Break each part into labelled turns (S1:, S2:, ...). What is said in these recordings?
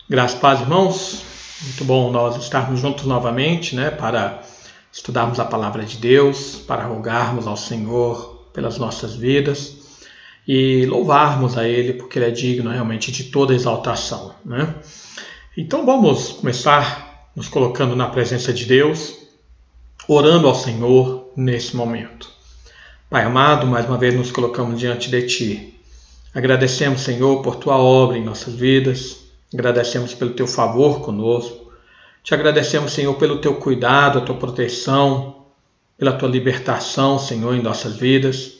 S1: Graças a Deus, irmãos. Muito bom nós estarmos juntos novamente, para estudarmos a palavra de Deus, para rogarmos ao Senhor pelas nossas vidas e louvarmos a Ele, porque Ele é digno realmente de toda exaltação, Então vamos começar nos colocando na presença de Deus, orando ao Senhor nesse momento. Pai amado, mais uma vez nos colocamos diante de Ti. Agradecemos, Senhor, por Tua obra em nossas vidas. Agradecemos pelo Teu favor conosco. Te agradecemos, Senhor, pelo Teu cuidado, a Tua proteção, pela Tua libertação, Senhor, em nossas vidas.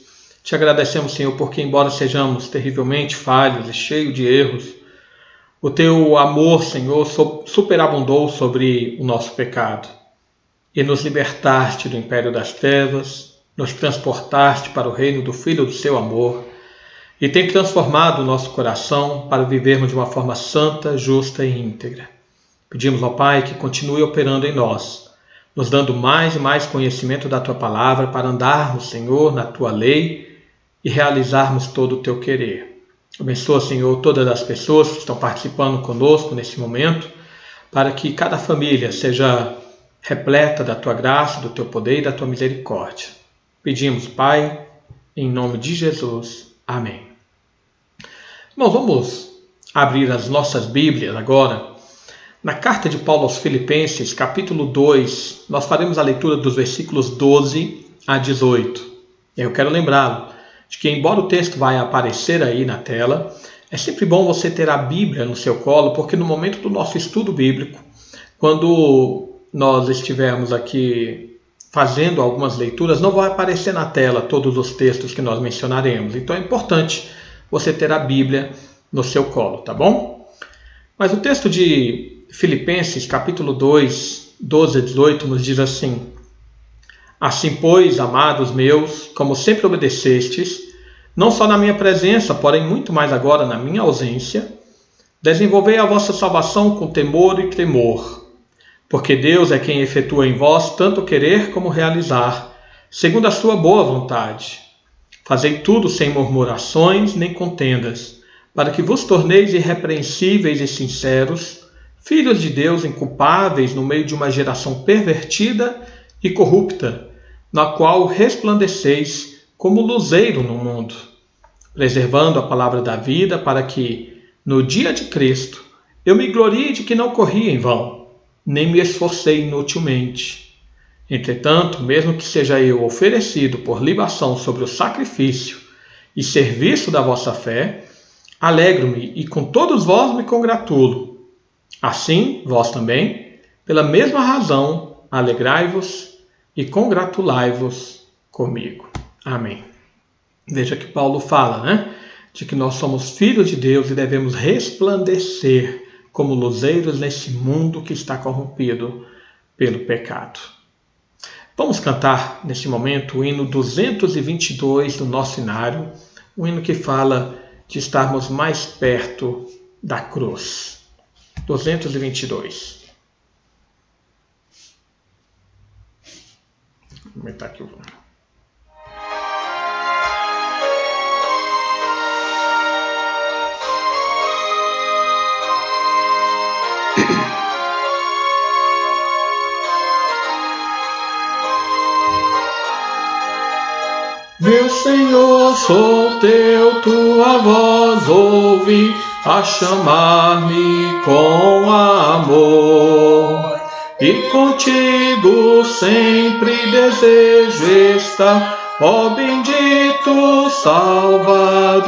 S1: Te agradecemos, Senhor, porque embora sejamos terrivelmente falhos e cheios de erros, o Teu amor, Senhor, superabundou sobre o nosso pecado. E nos libertaste do império das trevas, nos transportaste para o reino do Filho do Seu amor, e tem transformado o nosso coração para vivermos de uma forma santa, justa e íntegra. Pedimos ao Pai que continue operando em nós, nos dando mais e mais conhecimento da Tua palavra para andarmos, Senhor, na Tua lei e realizarmos todo o Teu querer. Abençoa, Senhor, todas as pessoas que estão participando conosco nesse momento, para que cada família seja repleta da Tua graça, do Teu poder e da Tua misericórdia. Pedimos, Pai, em nome de Jesus. Amém. Irmãos, vamos abrir as nossas Bíblias agora. Na carta de Paulo aos Filipenses, capítulo 2, nós faremos a leitura dos versículos 12 a 18. Eu quero lembrá-lo de que, embora o texto vai aparecer aí na tela, é sempre bom você ter a Bíblia no seu colo, porque no momento do nosso estudo bíblico, quando nós estivermos aqui fazendo algumas leituras, não vai aparecer na tela todos os textos que nós mencionaremos. Então é importante você ter a Bíblia no seu colo, tá bom? Mas o texto de Filipenses, capítulo 2, 12 a 18, nos diz assim: Assim, pois, amados meus, como sempre obedecestes, não só na minha presença, porém muito mais agora na minha ausência, desenvolvei a vossa salvação com temor e tremor. Porque Deus é quem efetua em vós tanto querer como realizar, segundo a sua boa vontade. Fazei tudo sem murmurações nem contendas, para que vos torneis irrepreensíveis e sinceros, filhos de Deus inculpáveis no meio de uma geração pervertida e corrupta, na qual resplandeceis como luzeiro no mundo, preservando a palavra da vida, para que, no dia de Cristo, eu me glorie de que não corri em vão, nem me esforcei inutilmente. Entretanto, mesmo que seja eu oferecido por libação sobre o sacrifício e serviço da vossa fé, alegro-me e com todos vós me congratulo. Assim, vós também, pela mesma razão, alegrai-vos e congratulai-vos comigo. Amém. Veja que Paulo fala, de que nós somos filhos de Deus e devemos resplandecer como luzeiros nesse mundo que está corrompido pelo pecado. Vamos cantar nesse momento o hino 222 do nosso hinário, um hino que fala de estarmos mais perto da cruz. 222. Vou aumentar aqui o volume. Meu Senhor, sou teu, tua voz ouvi a chamar-me com amor. E contigo sempre desejo estar, ó bendito Salvador.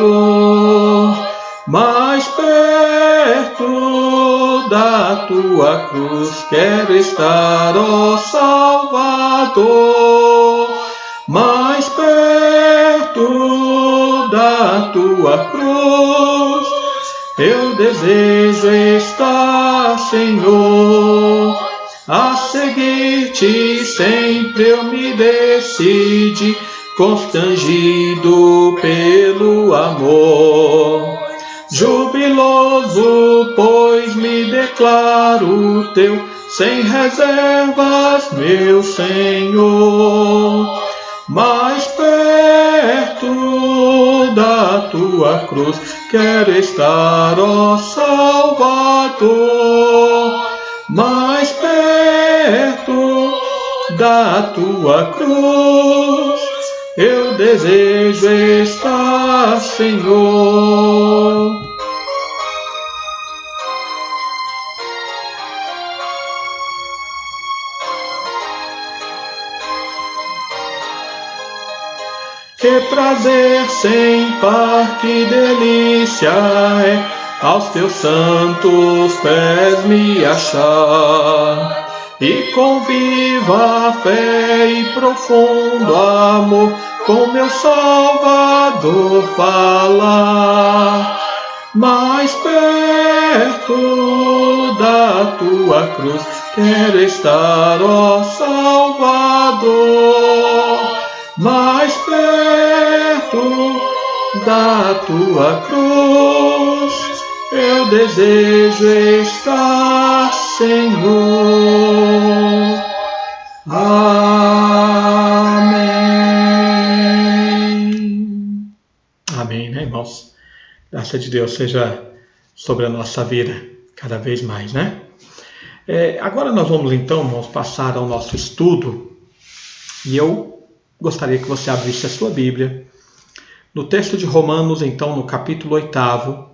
S1: Mais perto da tua cruz quero estar, ó Salvador. Mais perto da tua cruz eu desejo estar, Senhor. A seguir-te sempre eu me decidi, constrangido pelo amor. Jubiloso, pois me declaro teu, sem reservas, meu Senhor. Mais perto da tua cruz quero estar, ó Salvador, mais perto da tua cruz. Eu desejo estar, Senhor. Que prazer sem par, que delícia é aos teus santos pés me achar, e com viva fé e profundo amor com meu Salvador falar. Mais perto da tua cruz quero estar, ó Salvador, mais perto da tua cruz eu desejo estar, Senhor. Amém. Amém, né, irmãos? Graça de Deus seja sobre a nossa vida cada vez mais, né? Agora nós vamos então, irmãos, passar ao nosso estudo, e eu gostaria que você abrisse a sua Bíblia no texto de Romanos, então, no capítulo 8,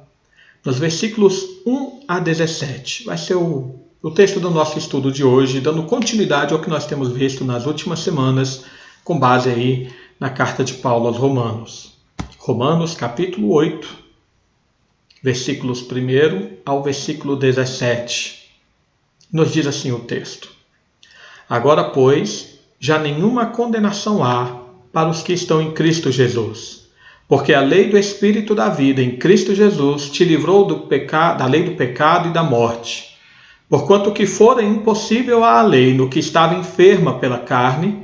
S1: nos versículos 1 a 17. Vai ser o texto do nosso estudo de hoje, dando continuidade ao que nós temos visto nas últimas semanas, com base aí na carta de Paulo aos Romanos. Romanos, capítulo 8, versículos 1 ao versículo 17. Nos diz assim o texto: Agora, pois, já nenhuma condenação há para os que estão em Cristo Jesus, porque a lei do Espírito da vida em Cristo Jesus te livrou da lei do pecado e da morte. Porquanto que fora impossível à lei no que estava enferma pela carne,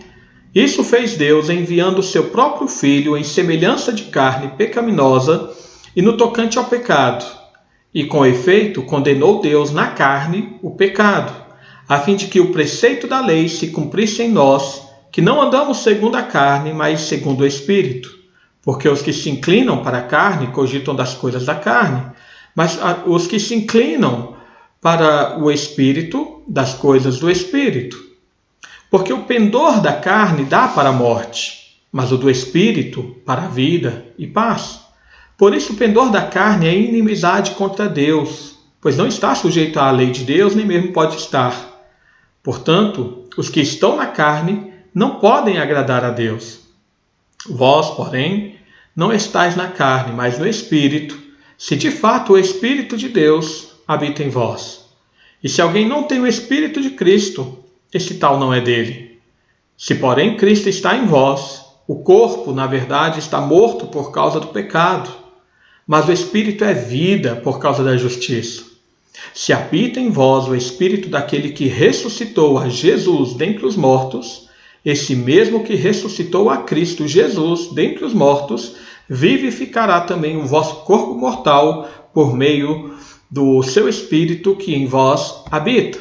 S1: isso fez Deus enviando o seu próprio Filho em semelhança de carne pecaminosa e no tocante ao pecado, e com efeito condenou Deus na carne o pecado, a fim de que o preceito da lei se cumprisse em nós, que não andamos segundo a carne, mas segundo o Espírito. Porque os que se inclinam para a carne cogitam das coisas da carne, mas os que se inclinam para o Espírito, das coisas do Espírito. Porque o pendor da carne dá para a morte, mas o do Espírito para a vida e paz. Por isso o pendor da carne é inimizade contra Deus, pois não está sujeito à lei de Deus, nem mesmo pode estar. Portanto, os que estão na carne não podem agradar a Deus. Vós, porém, não estáis na carne, mas no Espírito, se de fato o Espírito de Deus habita em vós. E se alguém não tem o Espírito de Cristo, esse tal não é dele. Se, porém, Cristo está em vós, o corpo, na verdade, está morto por causa do pecado, mas o Espírito é vida por causa da justiça. Se habita em vós o Espírito daquele que ressuscitou a Jesus dentre os mortos, esse mesmo que ressuscitou a Cristo Jesus dentre os mortos, vivificará também o vosso corpo mortal por meio do seu Espírito que em vós habita.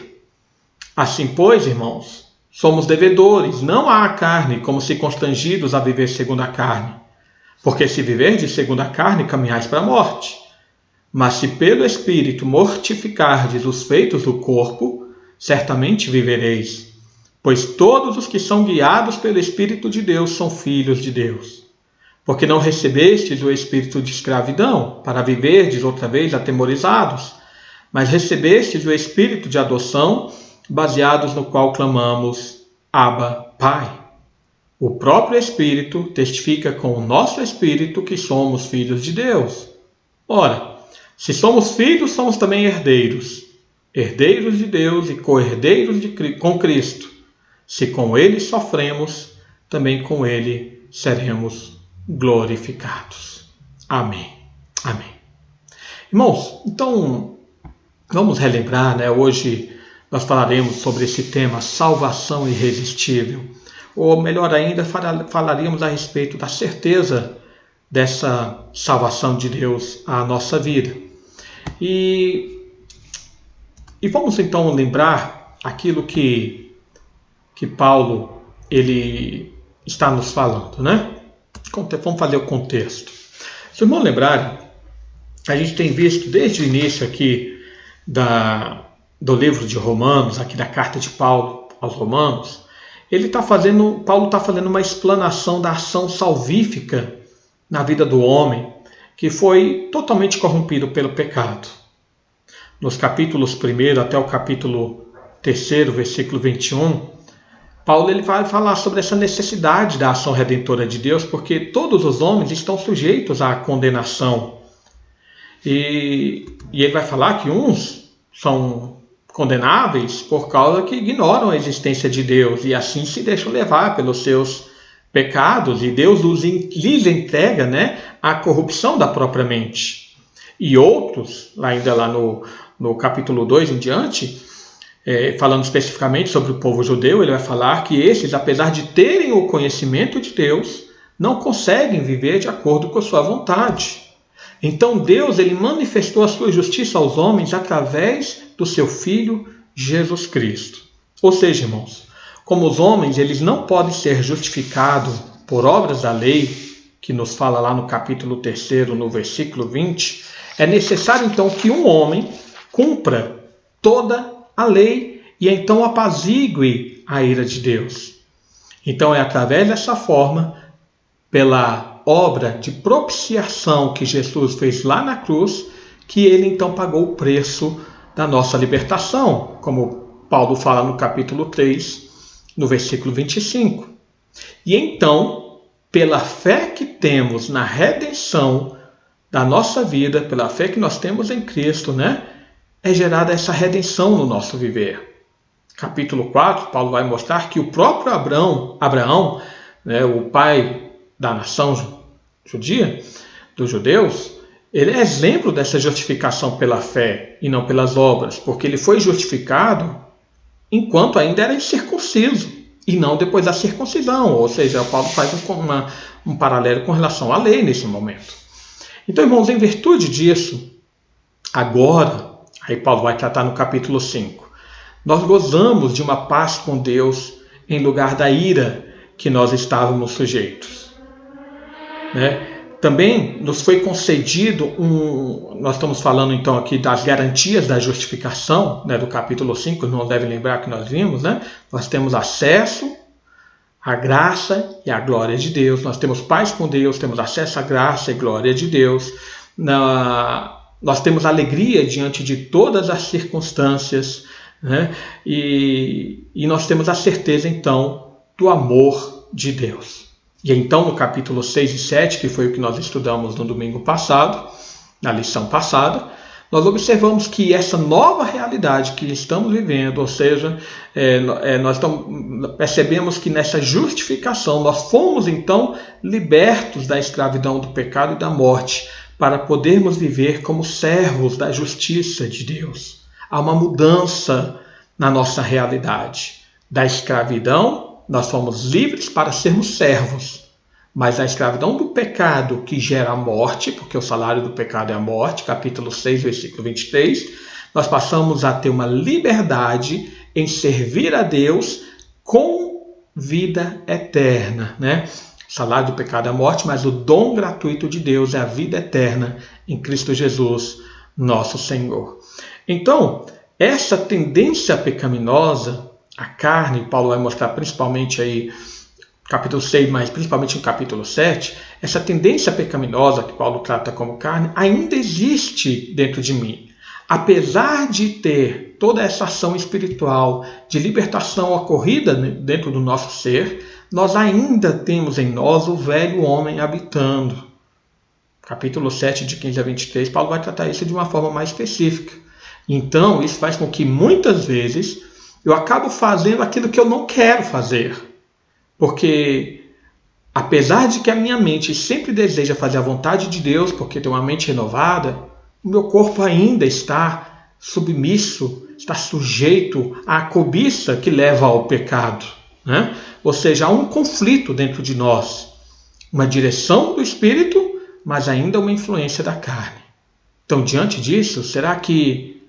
S1: Assim, pois, irmãos, somos devedores, não à carne, como se constrangidos a viver segundo a carne. Porque se viverdes segundo a carne, caminhais para a morte. Mas se pelo Espírito mortificardes os feitos do corpo, certamente vivereis. Pois todos os que são guiados pelo Espírito de Deus são filhos de Deus. Porque não recebestes o espírito de escravidão, para viverdes outra vez atemorizados, mas recebestes o espírito de adoção, baseados no qual clamamos, Abba, Pai. O próprio Espírito testifica com o nosso espírito que somos filhos de Deus. Ora, se somos filhos, somos também herdeiros, herdeiros de Deus e co-herdeiros com Cristo. Se com Ele sofremos, também com Ele seremos glorificados. Amém. Amém. Irmãos, então, vamos relembrar, né? Hoje nós falaremos sobre esse tema, salvação irresistível. Ou melhor ainda, falaríamos a respeito da certeza dessa salvação de Deus à nossa vida. E vamos então lembrar aquilo que Paulo ele está nos falando, né? Vamos fazer o contexto. Se o irmão lembrar, a gente tem visto desde o início aqui do livro de Romanos, aqui da carta de Paulo aos Romanos, Paulo está fazendo uma explanação da ação salvífica na vida do homem, que foi totalmente corrompido pelo pecado. Nos capítulos 1 até o capítulo 3, versículo 21, Paulo ele vai falar sobre essa necessidade da ação redentora de Deus, porque todos os homens estão sujeitos à condenação. E ele vai falar que uns são condenáveis por causa que ignoram a existência de Deus e assim se deixam levar pelos seus pecados, e Deus lhes entrega, né, a corrupção da própria mente. E outros, ainda lá no capítulo 2 em diante, falando especificamente sobre o povo judeu, ele vai falar que esses, apesar de terem o conhecimento de Deus, não conseguem viver de acordo com a sua vontade. Então Deus ele manifestou a sua justiça aos homens através do seu Filho Jesus Cristo. Ou seja, irmãos, como os homens eles não podem ser justificados por obras da lei, que nos fala lá no capítulo 3, no versículo 20, é necessário então que um homem cumpra toda a lei e então apazigue a ira de Deus. Então é através dessa forma, pela obra de propiciação que Jesus fez lá na cruz, que ele então pagou o preço da nossa libertação, como Paulo fala no capítulo 3, no versículo 25. E então, pela fé que temos na redenção da nossa vida, pela fé que nós temos em Cristo, né, é gerada essa redenção no nosso viver. Capítulo 4, Paulo vai mostrar que o próprio Abraão, né, o pai da nação judia, dos judeus, ele é exemplo dessa justificação pela fé e não pelas obras, porque ele foi justificado enquanto ainda era incircunciso e não depois da circuncisão. Ou seja, Paulo faz um paralelo com relação à lei nesse momento. Então, irmãos, em virtude disso, agora, aí Paulo vai tratar no capítulo 5, nós gozamos de uma paz com Deus em lugar da ira que nós estávamos sujeitos. Também nos foi concedido nós estamos falando então aqui das garantias da justificação, né, do capítulo 5, não devem lembrar que nós vimos, né? Nós temos acesso à graça e à glória de Deus, nós temos paz com Deus, temos acesso à graça e glória de Deus, nós temos alegria diante de todas as circunstâncias, né? E nós temos a certeza então do amor de Deus. E então no capítulo 6 e 7, que foi o que nós estudamos no domingo passado, na lição passada, nós observamos que essa nova realidade que estamos vivendo, ou seja, nós percebemos que nessa justificação nós fomos então libertos da escravidão do pecado e da morte, para podermos viver como servos da justiça de Deus. Há uma mudança na nossa realidade. Da escravidão, nós fomos livres para sermos servos, mas a escravidão do pecado que gera a morte, porque o salário do pecado é a morte, capítulo 6, versículo 23, nós passamos a ter uma liberdade em servir a Deus com vida eterna, né? O salário do pecado é a morte, mas o dom gratuito de Deus é a vida eterna em Cristo Jesus, nosso Senhor. Então, essa tendência pecaminosa, a carne, Paulo vai mostrar principalmente aí capítulo 6, mas principalmente no capítulo 7, essa tendência pecaminosa que Paulo trata como carne ainda existe dentro de mim. Apesar de ter toda essa ação espiritual de libertação ocorrida dentro do nosso ser, nós ainda temos em nós o velho homem habitando. Capítulo 7, de 15 a 23, Paulo vai tratar isso de uma forma mais específica. Então, isso faz com que muitas vezes eu acabo fazendo aquilo que eu não quero fazer. Porque, apesar de que a minha mente sempre deseja fazer a vontade de Deus, porque tem uma mente renovada, o meu corpo ainda está submisso, está sujeito à cobiça que leva ao pecado, né? Ou seja, há um conflito dentro de nós. Uma direção do Espírito, mas ainda uma influência da carne. Então, diante disso, será que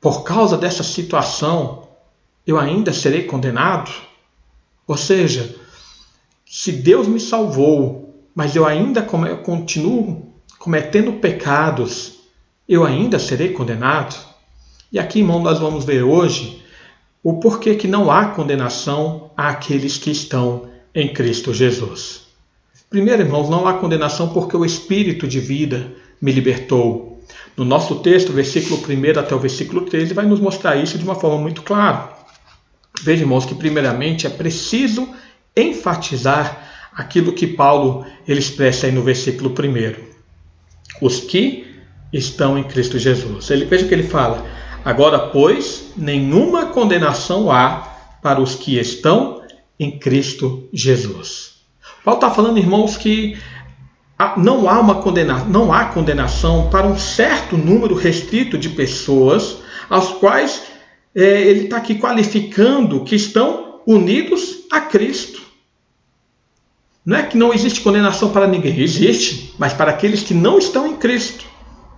S1: por causa dessa situação, eu ainda serei condenado? Ou seja, se Deus me salvou, mas eu ainda continuo cometendo pecados, eu ainda serei condenado? E aqui, irmão, nós vamos ver hoje o porquê que não há condenação àqueles que estão em Cristo Jesus. Primeiro, irmãos, não há condenação porque o Espírito de vida me libertou. No nosso texto, versículo 1 até o versículo 13, vai nos mostrar isso de uma forma muito clara. Veja, irmãos, que primeiramente é preciso enfatizar aquilo que Paulo ele expressa aí no versículo 1. Os que estão em Cristo Jesus. Veja que ele fala: agora, pois, nenhuma condenação há para os que estão em Cristo Jesus. Paulo está falando, irmãos, que não há condenação para um certo número restrito de pessoas, aos quais ele está aqui qualificando que estão unidos a Cristo. Não é que não existe condenação para ninguém, existe, mas para aqueles que não estão em Cristo.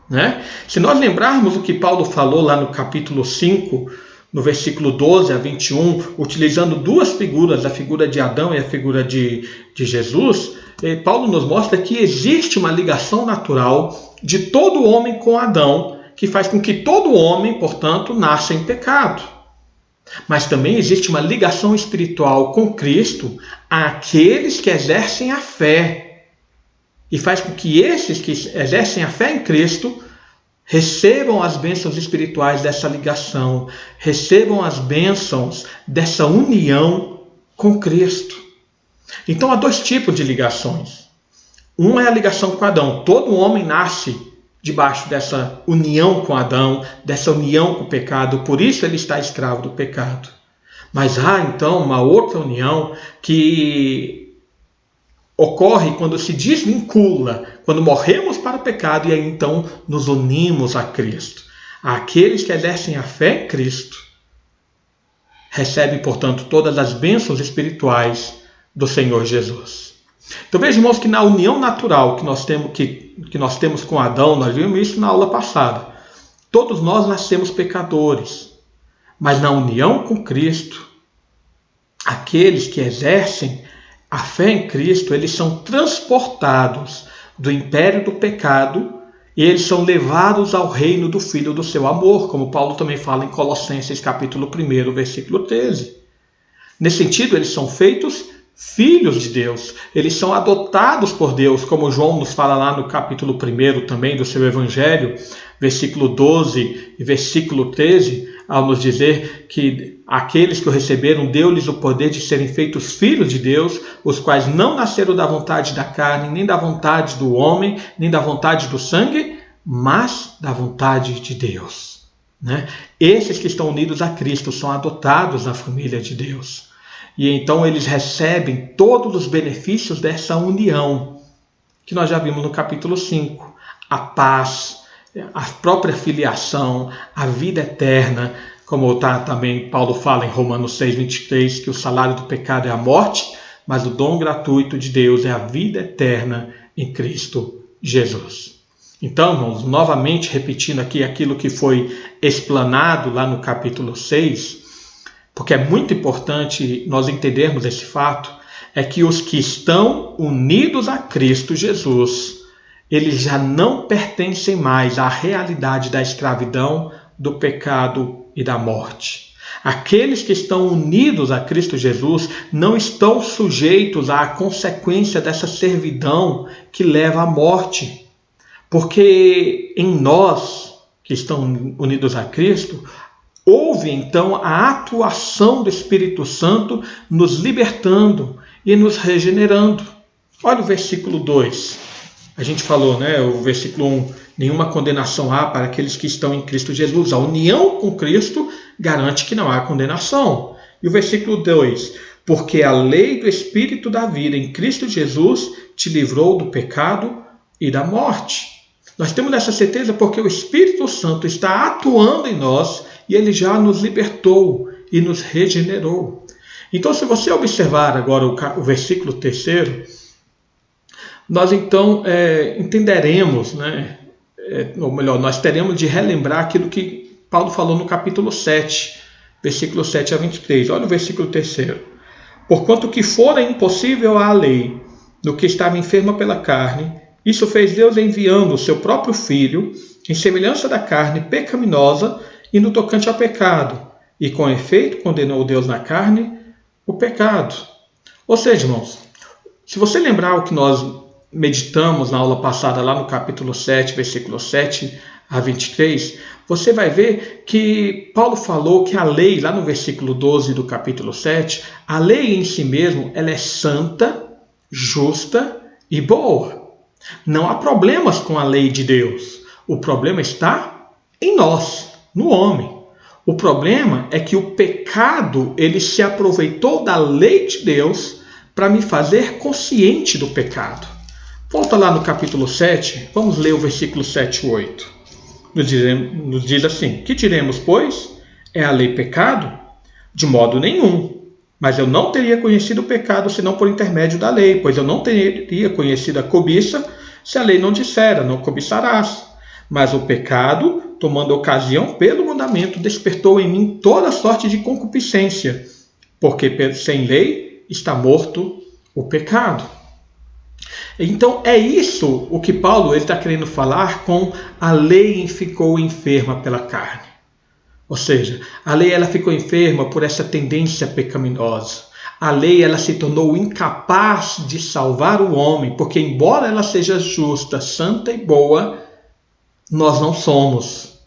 S1: Né? Se nós lembrarmos o que Paulo falou lá no capítulo 5, no versículo 12 a 21, utilizando duas figuras, a figura de Adão e a figura de Jesus, Paulo nos mostra que existe uma ligação natural de todo homem com Adão, que faz com que todo homem, portanto, nasça em pecado. Mas também existe uma ligação espiritual com Cristo àqueles que exercem a fé. E faz com que esses que exercem a fé em Cristo recebam as bênçãos espirituais dessa ligação, recebam as bênçãos dessa união com Cristo. Então há dois tipos de ligações. Uma é a ligação com Adão. Todo homem nasce debaixo dessa união com Adão, dessa união com o pecado, por isso ele está escravo do pecado. Mas há então uma outra união que ocorre quando se desvincula, quando morremos para o pecado e aí então nos unimos a Cristo. Aqueles que exercem a fé em Cristo recebem, portanto, todas as bênçãos espirituais do Senhor Jesus. Então veja, irmãos, que na união natural que nós temos com Adão, nós vimos isso na aula passada. Todos nós nascemos pecadores, mas na união com Cristo, aqueles que exercem a fé em Cristo, eles são transportados do império do pecado e eles são levados ao reino do Filho do seu amor, como Paulo também fala em Colossenses capítulo 1, versículo 13. Nesse sentido, eles são feitos filhos de Deus, eles são adotados por Deus, como João nos fala lá no capítulo 1 também do seu Evangelho, versículo 12 e versículo 13, ao nos dizer que aqueles que o receberam, deu-lhes o poder de serem feitos filhos de Deus, os quais não nasceram da vontade da carne, nem da vontade do homem, nem da vontade do sangue, mas da vontade de Deus. Né? Esses que estão unidos a Cristo são adotados na família de Deus. E então eles recebem todos os benefícios dessa união, que nós já vimos no capítulo 5. A paz, a própria filiação, a vida eterna, como também Paulo fala em Romanos 6:23, que o salário do pecado é a morte, mas o dom gratuito de Deus é a vida eterna em Cristo Jesus. Então, irmãos, novamente repetindo aqui aquilo que foi explanado lá no capítulo 6, porque é muito importante nós entendermos esse fato, é que os que estão unidos a Cristo Jesus, eles já não pertencem mais à realidade da escravidão, do pecado e da morte. Aqueles que estão unidos a Cristo Jesus não estão sujeitos à consequência dessa servidão que leva à morte. Porque em nós, que estão unidos a Cristo, houve então a atuação do Espírito Santo nos libertando e nos regenerando. Olha o versículo 2. A gente falou, né? O versículo 1. Nenhuma condenação há para aqueles que estão em Cristo Jesus. A união com Cristo garante que não há condenação. E o versículo 2. Porque a lei do Espírito da vida em Cristo Jesus te livrou do pecado e da morte. Nós temos essa certeza porque o Espírito Santo está atuando em nós e ele já nos libertou e nos regenerou. Então, se você observar agora o versículo 3, nós então entenderemos, né? Ou melhor, nós teremos de relembrar aquilo que Paulo falou no capítulo 7, versículo 7 a 23. Olha o versículo 3. Porquanto que fora impossível à lei, no que estava enferma pela carne, Isso fez Deus enviando o seu próprio Filho, em semelhança da carne pecaminosa e no tocante ao pecado, e com efeito condenou Deus na carne o pecado. Ou seja, irmãos, se você lembrar o que nós meditamos na aula passada, lá no capítulo 7, versículo 7 a 23, você vai ver que Paulo falou que a lei, lá no versículo 12 do capítulo 7, a lei em si mesmo, ela é santa, justa e boa. Não há problemas com a lei de Deus. O problema está em nós, no homem. O problema é que o pecado, ele se aproveitou da lei de Deus para me fazer consciente do pecado. Volta lá no capítulo 7, vamos ler o versículo 7 e 8. Nos diz assim: que diremos, pois? É a lei pecado? De modo nenhum. Mas eu não teria conhecido o pecado senão por intermédio da lei, pois eu não teria conhecido a cobiça se a lei não dissera, não cobiçarás. Mas o pecado, tomando ocasião pelo mandamento, despertou em mim toda sorte de concupiscência, porque sem lei está morto o pecado. Então é isso o que Paulo está querendo falar com a lei ficou enferma pela carne. Ou seja, a lei ela ficou enferma por essa tendência pecaminosa. A lei ela se tornou incapaz de salvar o homem, porque embora ela seja justa, santa e boa, nós não somos.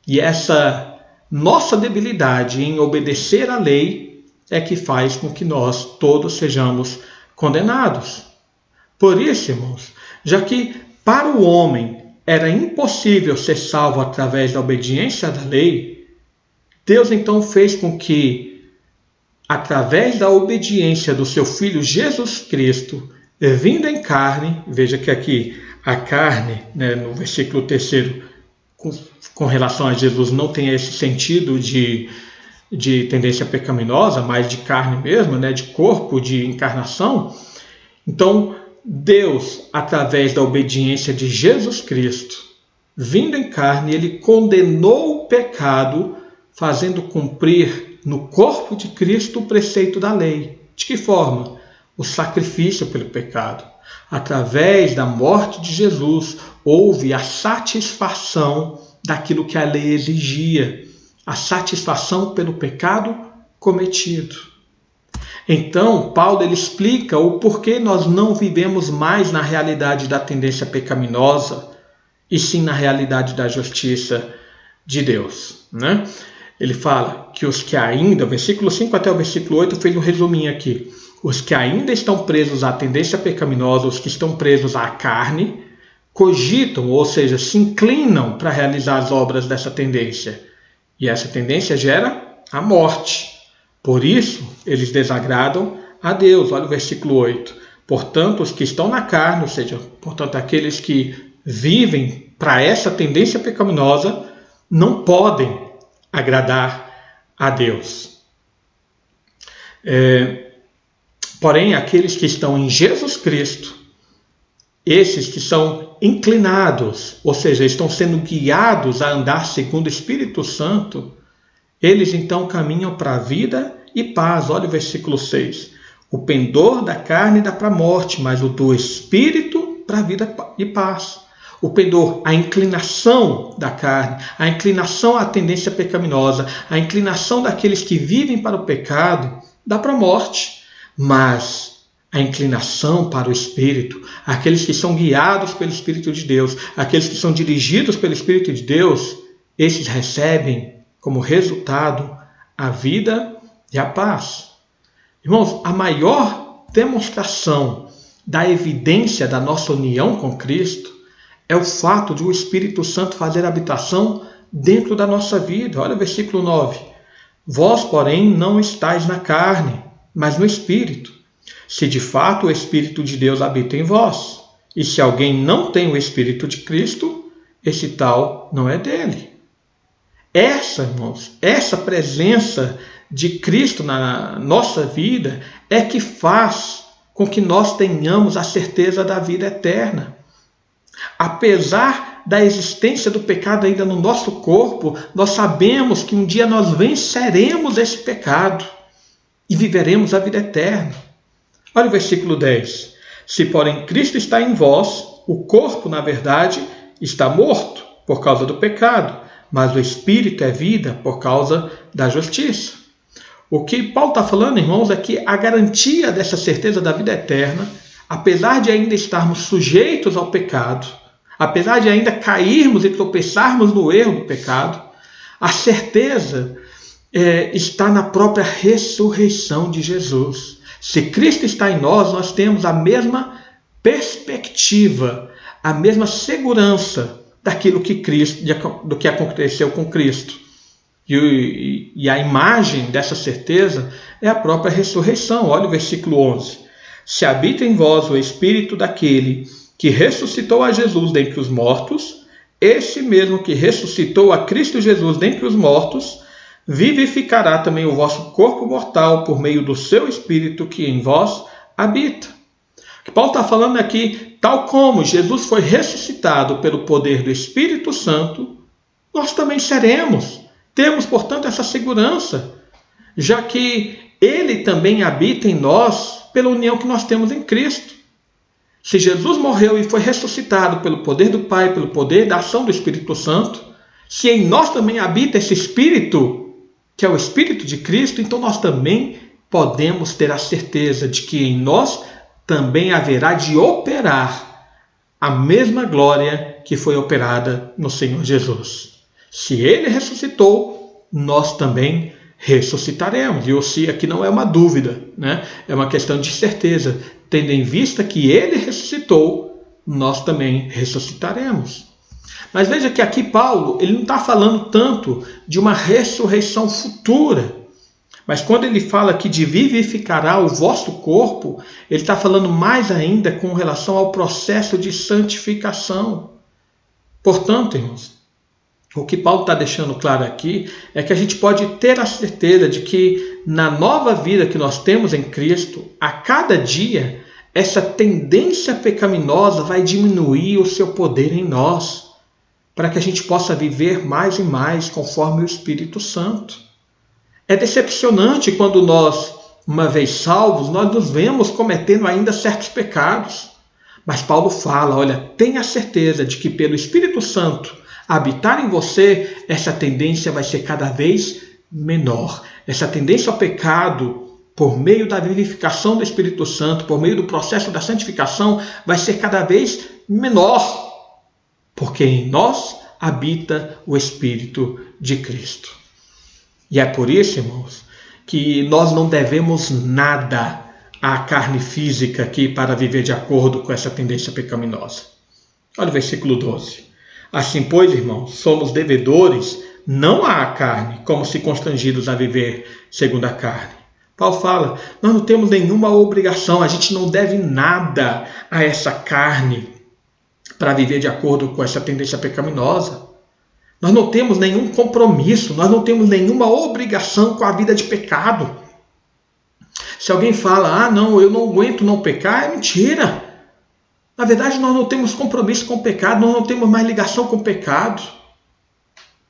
S1: E essa nossa debilidade em obedecer à lei é que faz com que nós todos sejamos condenados. Por isso, irmãos, já que para o homem era impossível ser salvo através da obediência da lei, Deus então fez com que, através da obediência do seu Filho Jesus Cristo, vindo em carne, veja que aqui a carne, no versículo 3, com relação a Jesus, não tem esse sentido de tendência pecaminosa, mas de carne mesmo, de corpo, de encarnação. Então, Deus, através da obediência de Jesus Cristo, vindo em carne, ele condenou o pecado, fazendo cumprir no corpo de Cristo o preceito da lei. De que forma? O sacrifício pelo pecado. Através da morte de Jesus, houve a satisfação daquilo que a lei exigia, a satisfação pelo pecado cometido. Então, Paulo ele explica o porquê nós não vivemos mais na realidade da tendência pecaminosa, e sim na realidade da justiça de Deus. Ele fala que os que ainda, versículo 5 até o versículo 8, fez um resuminho aqui. Os que ainda estão presos à tendência pecaminosa, os que estão presos à carne, cogitam, ou seja, se inclinam para realizar as obras dessa tendência. E essa tendência gera a morte. Por isso, eles desagradam a Deus. Olha o versículo 8. Portanto, os que estão na carne, ou seja, portanto, aqueles que vivem para essa tendência pecaminosa, não podem agradar a Deus. Porém, aqueles que estão em Jesus Cristo, esses que são inclinados, ou seja, estão sendo guiados a andar segundo o Espírito Santo, eles então caminham para a vida e paz. Olha o versículo 6. O pendor da carne dá para a morte, mas o do Espírito para a vida e paz. O pendor, a inclinação da carne, a inclinação à tendência pecaminosa, a inclinação daqueles que vivem para o pecado, dá para a morte. Mas a inclinação para o Espírito, aqueles que são guiados pelo Espírito de Deus, aqueles que são dirigidos pelo Espírito de Deus, esses recebem como resultado a vida e a paz. Irmãos, a maior demonstração da evidência da nossa união com Cristo é o fato de o Espírito Santo fazer habitação dentro da nossa vida. Olha o versículo 9. Vós, porém, não estáis na carne, mas no Espírito, se de fato o Espírito de Deus habita em vós. E se alguém não tem o Espírito de Cristo, esse tal não é dele. Irmãos, essa presença de Cristo na nossa vida é que faz com que nós tenhamos a certeza da vida eterna. Apesar da existência do pecado ainda no nosso corpo, nós sabemos que um dia nós venceremos esse pecado e viveremos a vida eterna. Olha o versículo 10. Se, porém, Cristo está em vós, o corpo, na verdade, está morto por causa do pecado, mas o espírito é vida por causa da justiça. O que Paulo está falando, irmãos, é que a garantia dessa certeza da vida eterna, apesar de ainda estarmos sujeitos ao pecado, apesar de ainda cairmos e tropeçarmos no erro do pecado, a certeza está na própria ressurreição de Jesus. Se Cristo está em nós, nós temos a mesma perspectiva, a mesma segurança daquilo que do que aconteceu com Cristo. E a imagem dessa certeza é a própria ressurreição. Olha o versículo 11. Se habita em vós o Espírito daquele que ressuscitou a Jesus dentre os mortos, esse mesmo que ressuscitou a Cristo Jesus dentre os mortos, vivificará também o vosso corpo mortal por meio do seu Espírito que em vós habita. O que Paulo está falando aqui, tal como Jesus foi ressuscitado pelo poder do Espírito Santo, nós também seremos. Temos, portanto, essa segurança, já que ele também habita em nós pela união que nós temos em Cristo. Se Jesus morreu e foi ressuscitado pelo poder do Pai, pelo poder da ação do Espírito Santo, se em nós também habita esse Espírito, que é o Espírito de Cristo, então nós também podemos ter a certeza de que em nós também haverá de operar a mesma glória que foi operada no Senhor Jesus. Se ele ressuscitou, nós também ressuscitaremos. E o se aqui não é uma dúvida, né? É uma questão de certeza. Tendo em vista que ele ressuscitou, nós também ressuscitaremos. Mas veja que aqui Paulo ele não está falando tanto de uma ressurreição futura. Mas quando ele fala aqui de vivificará o vosso corpo, ele está falando mais ainda com relação ao processo de santificação. Portanto, irmãos, o que Paulo está deixando claro aqui é que a gente pode ter a certeza de que na nova vida que nós temos em Cristo, a cada dia, essa tendência pecaminosa vai diminuir o seu poder em nós, para que a gente possa viver mais e mais conforme o Espírito Santo. É decepcionante quando nós, uma vez salvos, nós nos vemos cometendo ainda certos pecados. Mas Paulo fala, olha, tenha certeza de que pelo Espírito Santo habitar em você, essa tendência vai ser cada vez menor. Essa tendência ao pecado, por meio da vivificação do Espírito Santo, por meio do processo da santificação, vai ser cada vez menor, porque em nós habita o Espírito de Cristo. E é por isso, irmãos, que nós não devemos nada à carne física aqui para viver de acordo com essa tendência pecaminosa. Olha o versículo 12. Assim, pois, irmãos, somos devedores não à carne, como se constrangidos a viver segundo a carne. Paulo fala, nós não temos nenhuma obrigação, a gente não deve nada a essa carne para viver de acordo com essa tendência pecaminosa. Nós não temos nenhum compromisso, nós não temos nenhuma obrigação com a vida de pecado. Se alguém fala, não, eu não aguento não pecar, é mentira. Na verdade, nós não temos compromisso com o pecado, nós não temos mais ligação com o pecado.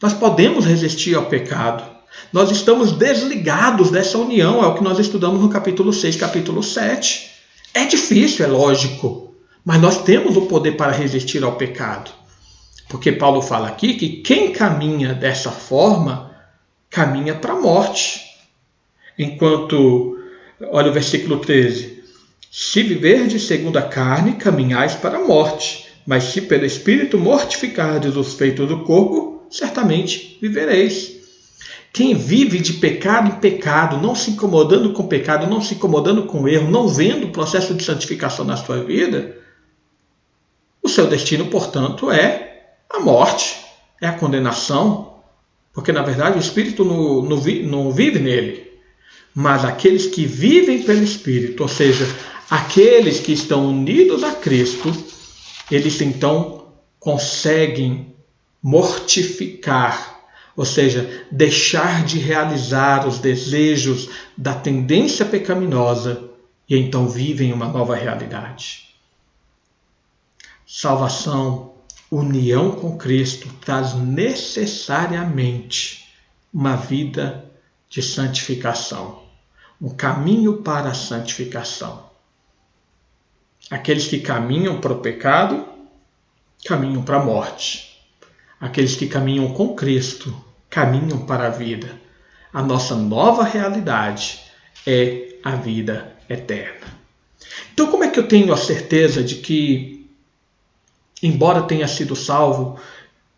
S1: Nós podemos resistir ao pecado. Nós estamos desligados dessa união, é o que nós estudamos no capítulo 6, capítulo 7. É difícil, é lógico, mas nós temos o poder para resistir ao pecado. Porque Paulo fala aqui que quem caminha dessa forma, caminha para a morte. Enquanto, olha o versículo 13. Se viverdes segundo a carne, caminhais para a morte. Mas se pelo Espírito mortificardes os feitos do corpo, certamente vivereis. Quem vive de pecado em pecado, não se incomodando com o pecado, não se incomodando com o erro, não vendo o processo de santificação na sua vida, o seu destino, portanto, é a morte, é a condenação. Porque, na verdade, o Espírito não vive nele. Mas aqueles que vivem pelo Espírito, ou seja, aqueles que estão unidos a Cristo, eles então conseguem mortificar, ou seja, deixar de realizar os desejos da tendência pecaminosa e então vivem uma nova realidade. Salvação, união com Cristo, traz necessariamente uma vida de santificação, um caminho para a santificação. Aqueles que caminham para o pecado, caminham para a morte. Aqueles que caminham com Cristo, caminham para a vida. A nossa nova realidade é a vida eterna. Então, como é que eu tenho a certeza de que, embora tenha sido salvo,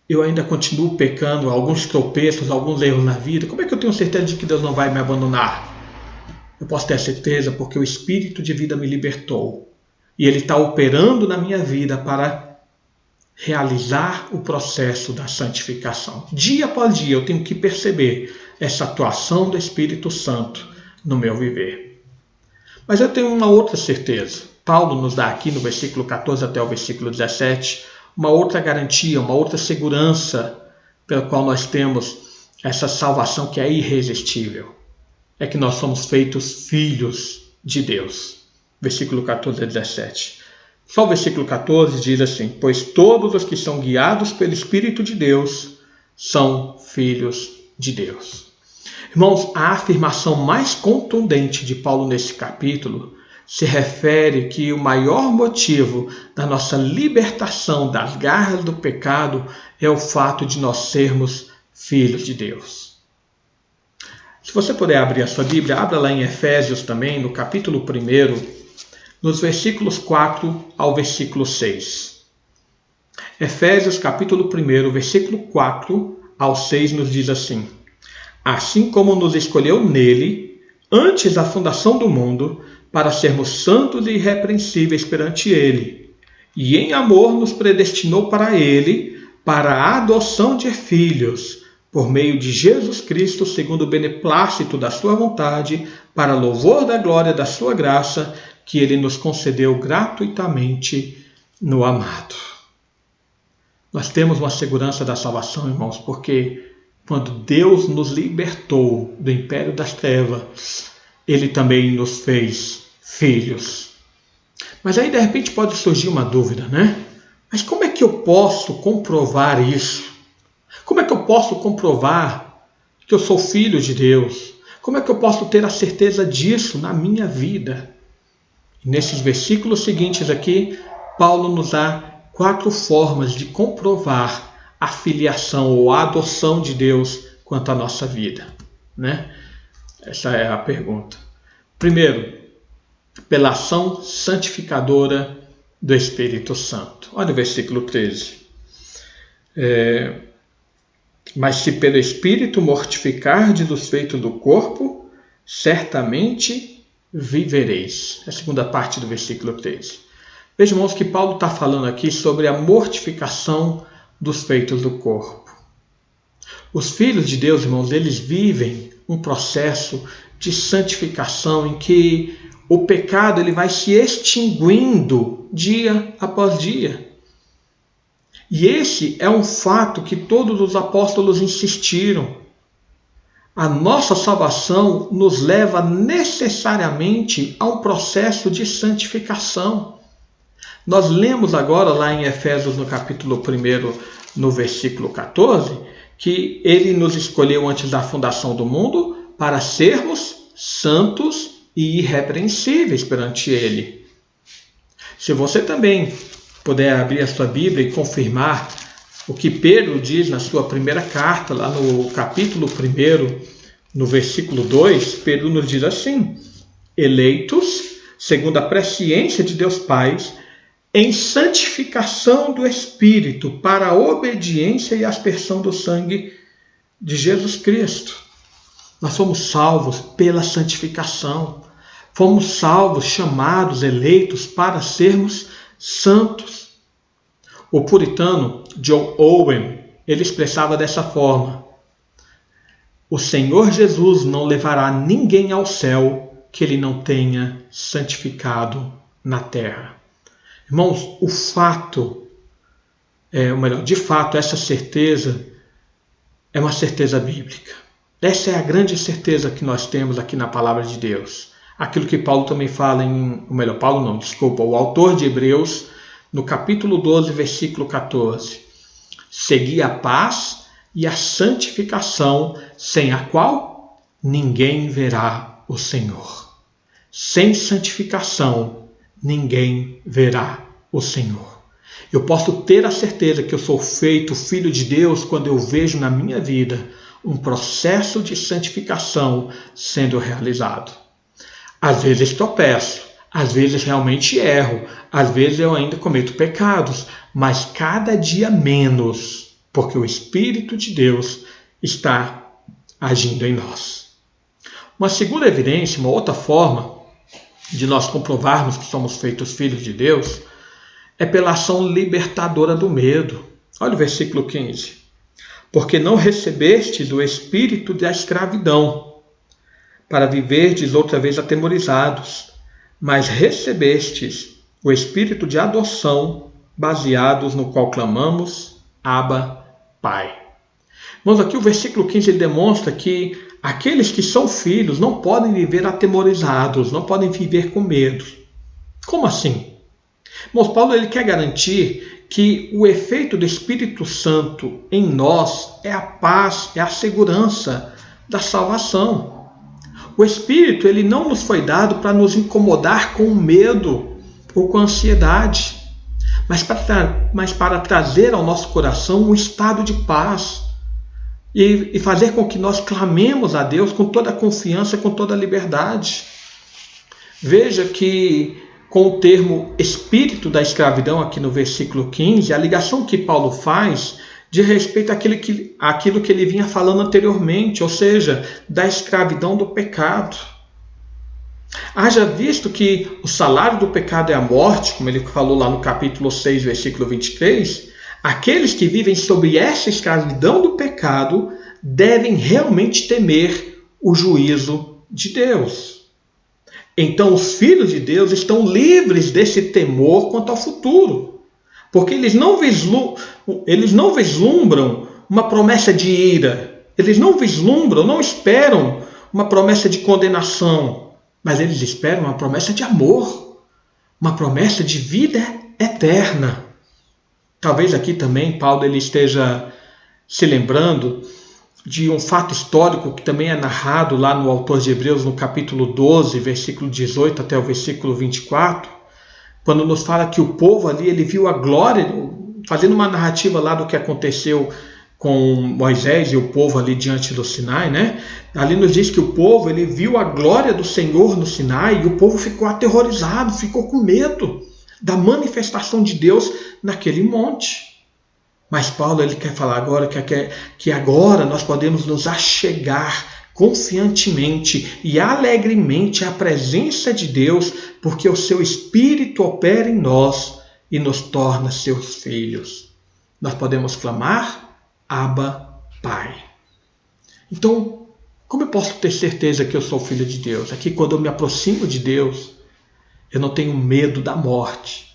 S1: eu ainda continuo pecando, alguns tropeços, alguns erros na vida? Como é que eu tenho certeza de que Deus não vai me abandonar? Eu posso ter a certeza porque o Espírito de vida me libertou. E Ele está operando na minha vida para realizar o processo da santificação. Dia após dia eu tenho que perceber essa atuação do Espírito Santo no meu viver. Mas eu tenho uma outra certeza. Paulo nos dá aqui no versículo 14 até o versículo 17 uma outra garantia, uma outra segurança pela qual nós temos essa salvação que é irresistível. É que nós somos feitos filhos de Deus. Versículo 14 a 17. Só o versículo 14 diz assim: pois todos os que são guiados pelo Espírito de Deus são filhos de Deus. Irmãos, a afirmação mais contundente de Paulo nesse capítulo se refere que o maior motivo da nossa libertação das garras do pecado é o fato de nós sermos filhos de Deus. Se você puder abrir a sua Bíblia, abra lá em Efésios também, no capítulo 1, nos versículos 4 ao versículo 6. Efésios capítulo 1, versículo 4 ao 6 nos diz assim: assim como nos escolheu nele, antes da fundação do mundo, para sermos santos e irrepreensíveis perante ele, e em amor nos predestinou para ele, para a adoção de filhos, por meio de Jesus Cristo, segundo o beneplácito da sua vontade, para louvor da glória da sua graça, que ele nos concedeu gratuitamente no amado. Nós temos uma segurança da salvação, irmãos, porque quando Deus nos libertou do império das trevas, Ele também nos fez filhos. Mas aí de repente pode surgir uma dúvida, né? Mas como é que eu posso comprovar isso? Como é que eu posso comprovar que eu sou filho de Deus? Como é que eu posso ter a certeza disso na minha vida? E nesses versículos seguintes aqui, Paulo nos dá 4 formas de comprovar a filiação ou a adoção de Deus quanto à nossa vida, né? Essa é a pergunta. Primeiro, pela ação santificadora do Espírito Santo. Olha o versículo 13. Mas se pelo Espírito mortificardes os feitos do corpo, certamente vivereis. É a segunda parte do versículo 13. Vejam, irmãos, que Paulo está falando aqui sobre a mortificação dos feitos do corpo. Os filhos de Deus, irmãos, eles vivem um processo de santificação em que o pecado ele vai se extinguindo dia após dia. E esse é um fato que todos os apóstolos insistiram. A nossa salvação nos leva necessariamente a um processo de santificação. Nós lemos agora lá em Efésios, no capítulo 1, no versículo 14, que ele nos escolheu antes da fundação do mundo para sermos santos e irrepreensíveis perante ele. Se você também puder abrir a sua Bíblia e confirmar o que Pedro diz na sua primeira carta, lá no capítulo 1, no versículo 2, Pedro nos diz assim: eleitos, segundo a presciência de Deus Pai, em santificação do Espírito, para a obediência e aspersão do sangue de Jesus Cristo. Nós fomos salvos pela santificação. Fomos salvos, chamados, eleitos para sermos santos. O puritano John Owen, ele expressava dessa forma: o Senhor Jesus não levará ninguém ao céu que ele não tenha santificado na terra. Irmãos, de fato, essa certeza é uma certeza bíblica. Essa é a grande certeza que nós temos aqui na palavra de Deus. Aquilo que Paulo também fala o autor de Hebreus, no capítulo 12, versículo 14. Segui a paz e a santificação, sem a qual ninguém verá o Senhor. Sem santificação, ninguém verá o Senhor. Eu posso ter a certeza que eu sou feito filho de Deus quando eu vejo na minha vida um processo de santificação sendo realizado. Às vezes tropeço, às vezes realmente erro, às vezes eu ainda cometo pecados, mas cada dia menos, porque o Espírito de Deus está agindo em nós. Uma segunda evidência, uma outra forma de nós comprovarmos que somos feitos filhos de Deus é pela ação libertadora do medo. Olha o versículo 15. Porque não recebestes o espírito da escravidão, para viverdes outra vez atemorizados, mas recebestes o espírito de adoção, baseados no qual clamamos, Abba, Pai. Irmãos, aqui o versículo 15 ele demonstra que aqueles que são filhos não podem viver atemorizados, não podem viver com medo. Como assim? Irmãos, Paulo ele quer garantir que o efeito do Espírito Santo em nós é a paz, é a segurança da salvação. O Espírito ele não nos foi dado para nos incomodar com o medo ou com a ansiedade, mas para trazer ao nosso coração um estado de paz e fazer com que nós clamemos a Deus com toda a confiança, com toda a liberdade. Veja que com o termo espírito da escravidão aqui no versículo 15, a ligação que Paulo faz diz respeito àquilo que ele vinha falando anteriormente, ou seja, da escravidão do pecado. Haja visto que o salário do pecado é a morte, como ele falou lá no capítulo 6, versículo 23, aqueles que vivem sob essa escravidão do pecado devem realmente temer o juízo de Deus. Então os filhos de Deus estão livres desse temor quanto ao futuro, porque eles não vislumbram uma promessa de ira, eles não vislumbram, não esperam uma promessa de condenação, mas eles esperam uma promessa de amor, uma promessa de vida eterna. Talvez aqui também Paulo ele esteja se lembrando de um fato histórico que também é narrado lá no autor de Hebreus, no capítulo 12, versículo 18 até o versículo 24, quando nos fala que o povo ali ele viu a glória, fazendo uma narrativa lá do que aconteceu com Moisés e o povo ali diante do Sinai, né? Ali nos diz que o povo ele viu a glória do Senhor no Sinai e o povo ficou aterrorizado, ficou com medo da manifestação de Deus naquele monte. Mas Paulo ele quer falar agora que agora nós podemos nos achegar confiantemente e alegremente à presença de Deus, porque o seu Espírito opera em nós e nos torna seus filhos. Nós podemos clamar, Abba, Pai. Então, como eu posso ter certeza que eu sou filho de Deus? É que quando eu me aproximo de Deus, eu não tenho medo da morte,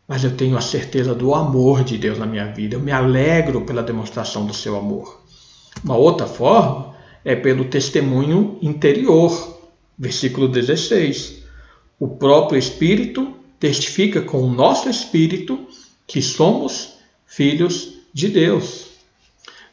S1: mas eu tenho a certeza do amor de Deus na minha vida. Eu me alegro pela demonstração do seu amor. Uma outra forma é pelo testemunho interior. Versículo 16. O próprio Espírito testifica com o nosso Espírito que somos filhos de Deus.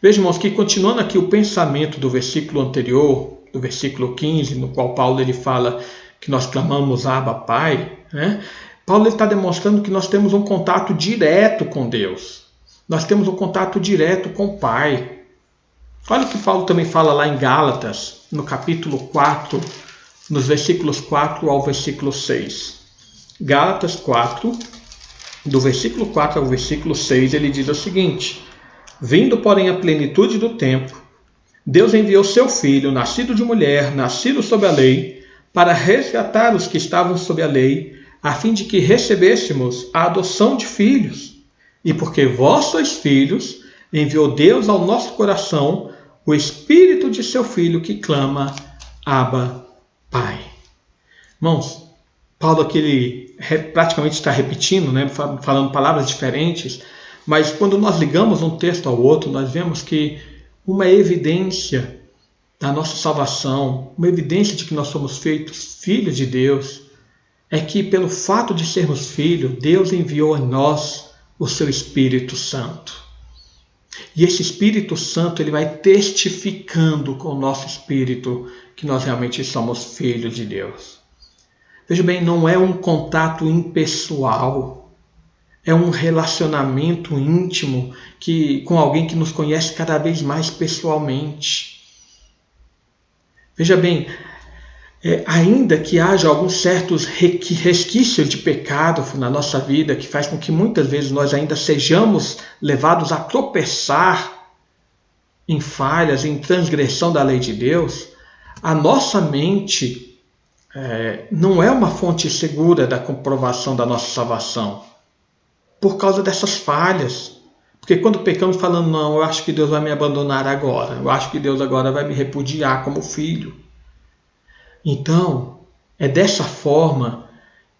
S1: Veja, irmãos, que continuando aqui o pensamento do versículo anterior, do versículo 15, no qual Paulo ele fala que nós clamamos Abba, Pai, né? Paulo está demonstrando que nós temos um contato direto com Deus. Nós temos um contato direto com o Pai. Olha o que Paulo também fala lá em Gálatas, no capítulo 4, nos versículos 4 ao versículo 6. Gálatas 4, do versículo 4 ao versículo 6, ele diz o seguinte: vindo, porém, a plenitude do tempo, Deus enviou seu Filho, nascido de mulher, nascido sob a lei, para resgatar os que estavam sob a lei, a fim de que recebêssemos a adoção de filhos. E porque vós sois filhos, enviou Deus ao nosso coração o Espírito de seu Filho que clama, Abba, Pai. Irmãos, Paulo aqui ele praticamente está repetindo, né, falando palavras diferentes, mas quando nós ligamos um texto ao outro, nós vemos que uma evidência da nossa salvação, uma evidência de que nós somos feitos filhos de Deus, é que pelo fato de sermos filhos, Deus enviou a nós o seu Espírito Santo. E esse Espírito Santo ele vai testificando com o nosso espírito que nós realmente somos filhos de Deus. Veja bem, não é um contato impessoal, é um relacionamento íntimo com alguém que nos conhece cada vez mais pessoalmente. Veja bem, ainda que haja alguns certos resquícios de pecado na nossa vida, que faz com que muitas vezes nós ainda sejamos levados a tropeçar em falhas, em transgressão da lei de Deus, a nossa mente não é uma fonte segura da comprovação da nossa salvação, por causa dessas falhas. Porque quando pecamos falando, não, eu acho que Deus vai me abandonar agora, eu acho que Deus agora vai me repudiar como filho. Então, é dessa forma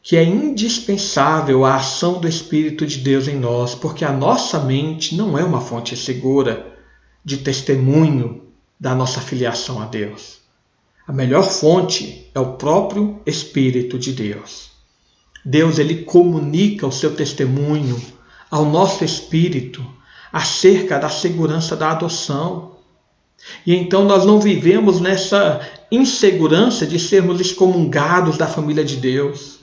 S1: que é indispensável a ação do Espírito de Deus em nós, porque a nossa mente não é uma fonte segura de testemunho da nossa filiação a Deus. A melhor fonte é o próprio Espírito de Deus. Deus, ele comunica o seu testemunho ao nosso espírito acerca da segurança da adoção. E então nós não vivemos nessa insegurança de sermos excomungados da família de Deus.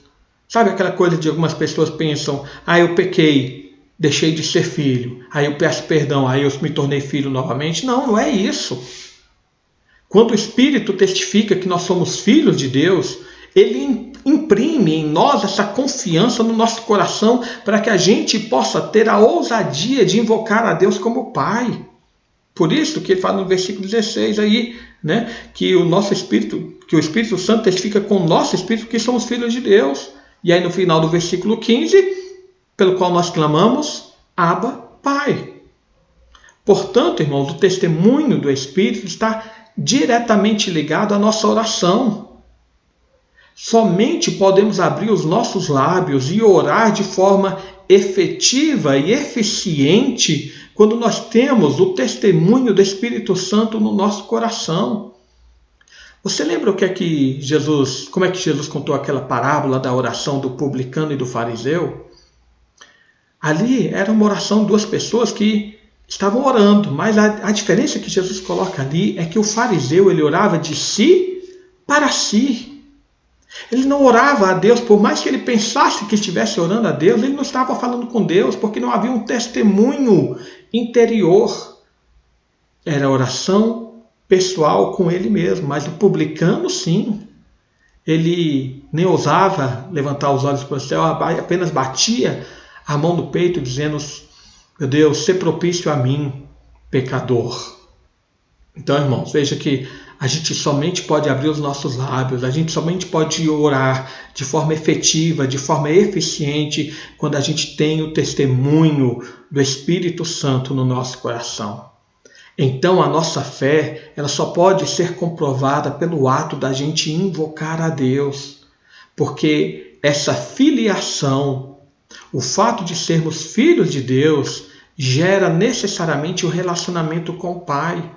S1: Sabe aquela coisa de algumas pessoas pensam, eu pequei, deixei de ser filho, aí eu peço perdão, aí eu me tornei filho novamente. Não, não é isso. Quando o Espírito testifica que nós somos filhos de Deus, ele imprime em nós essa confiança no nosso coração para que a gente possa ter a ousadia de invocar a Deus como Pai. Por isso que ele fala no versículo 16 aí, que o Espírito Santo testifica com o nosso Espírito que somos filhos de Deus. E aí no final do versículo 15, pelo qual nós clamamos, Abba, Pai. Portanto, irmãos, o testemunho do Espírito está diretamente ligado à nossa oração. Somente podemos abrir os nossos lábios e orar de forma efetiva e eficiente quando nós temos o testemunho do Espírito Santo no nosso coração. Você lembra como é que Jesus contou aquela parábola da oração do publicano e do fariseu? Ali era uma oração de duas pessoas que estavam orando, mas a diferença que Jesus coloca ali é que o fariseu ele orava de si para si. Ele não orava a Deus, por mais que ele pensasse que estivesse orando a Deus, ele não estava falando com Deus, porque não havia um testemunho interior. Era oração pessoal com ele mesmo, mas o publicano sim. Ele nem ousava levantar os olhos para o céu, apenas batia a mão no peito, dizendo, meu Deus, sê propício a mim, pecador. Então, irmãos, veja que a gente somente pode abrir os nossos lábios, a gente somente pode orar de forma efetiva, de forma eficiente, quando a gente tem o testemunho do Espírito Santo no nosso coração. Então, a nossa fé ela só pode ser comprovada pelo ato da gente invocar a Deus, porque essa filiação, o fato de sermos filhos de Deus, gera necessariamente o relacionamento com o Pai.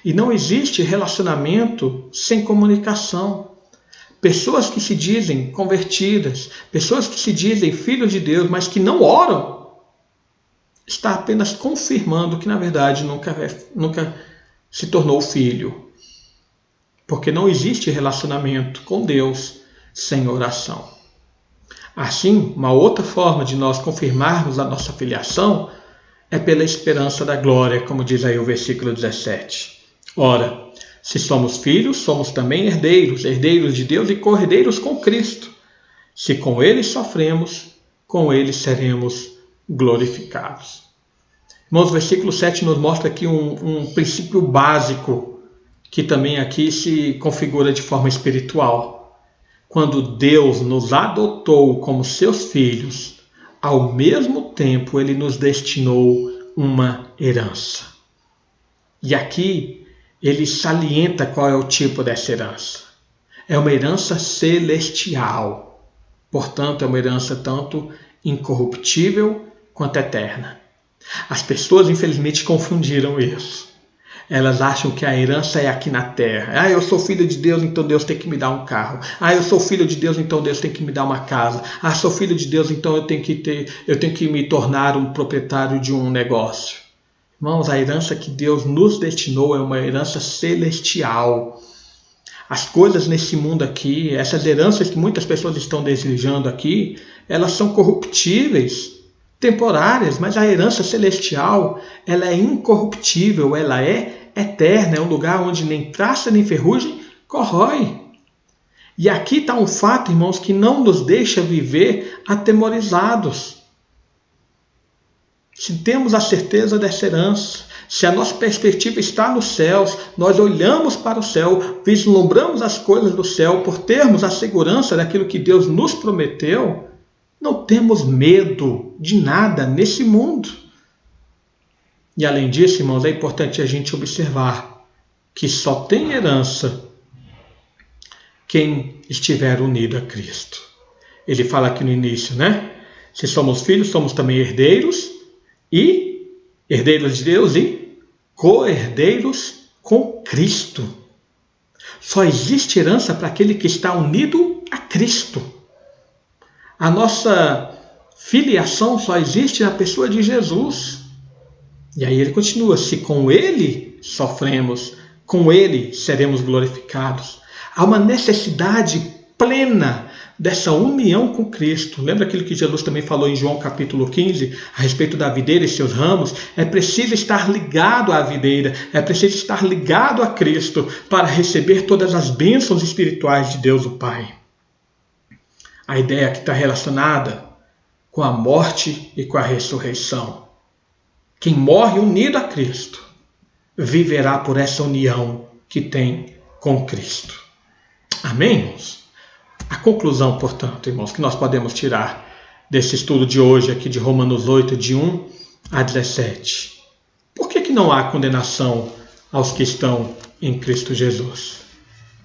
S1: E não existe relacionamento sem comunicação. Pessoas que se dizem convertidas, pessoas que se dizem filhos de Deus, mas que não oram, está apenas confirmando que, na verdade, nunca se tornou filho. Porque não existe relacionamento com Deus sem oração. Assim, uma outra forma de nós confirmarmos a nossa filiação é pela esperança da glória, como diz aí o versículo 17. Ora, se somos filhos, somos também herdeiros, herdeiros de Deus e co-herdeiros com Cristo. Se com Ele sofremos, com Ele seremos glorificados. Irmãos, o versículo 7 nos mostra aqui um princípio básico que também aqui se configura de forma espiritual. Quando Deus nos adotou como seus filhos, ao mesmo tempo Ele nos destinou uma herança. E aqui ele salienta qual é o tipo dessa herança. É uma herança celestial. Portanto, é uma herança tanto incorruptível quanto eterna. As pessoas, infelizmente, confundiram isso. Elas acham que a herança é aqui na terra. Eu sou filho de Deus, então Deus tem que me dar um carro. Eu sou filho de Deus, então Deus tem que me dar uma casa. Sou filho de Deus, então eu tenho que me tornar um proprietário de um negócio. Irmãos, a herança que Deus nos destinou é uma herança celestial. As coisas nesse mundo aqui, essas heranças que muitas pessoas estão desejando aqui, elas são corruptíveis, temporárias, mas a herança celestial, ela é incorruptível, ela é eterna, é um lugar onde nem traça nem ferrugem corrói. E aqui está um fato, irmãos, que não nos deixa viver atemorizados. Se temos a certeza dessa herança, se a nossa perspectiva está nos céus, nós olhamos para o céu, vislumbramos as coisas do céu, por termos a segurança daquilo que Deus nos prometeu, não temos medo de nada nesse mundo. E além disso, irmãos, é importante a gente observar que só tem herança quem estiver unido a Cristo. Ele fala aqui no início, né? Se somos filhos, somos também herdeiros, e herdeiros de Deus e co-herdeiros com Cristo. Só existe herança para aquele que está unido a Cristo. A nossa filiação só existe na pessoa de Jesus. E aí ele continua, se com ele sofremos, com ele seremos glorificados. Há uma necessidade plena dessa união com Cristo. Lembra aquilo que Jesus também falou em João capítulo 15, a respeito da videira e seus ramos? É preciso estar ligado à videira, é preciso estar ligado a Cristo para receber todas as bênçãos espirituais de Deus o Pai. A ideia que está relacionada com a morte e com a ressurreição. Quem morre unido a Cristo viverá por essa união que tem com Cristo. Amém, irmãos? A conclusão, portanto, irmãos, que nós podemos tirar desse estudo de hoje aqui de Romanos 8, de 1 a 17. Por que não há condenação aos que estão em Cristo Jesus?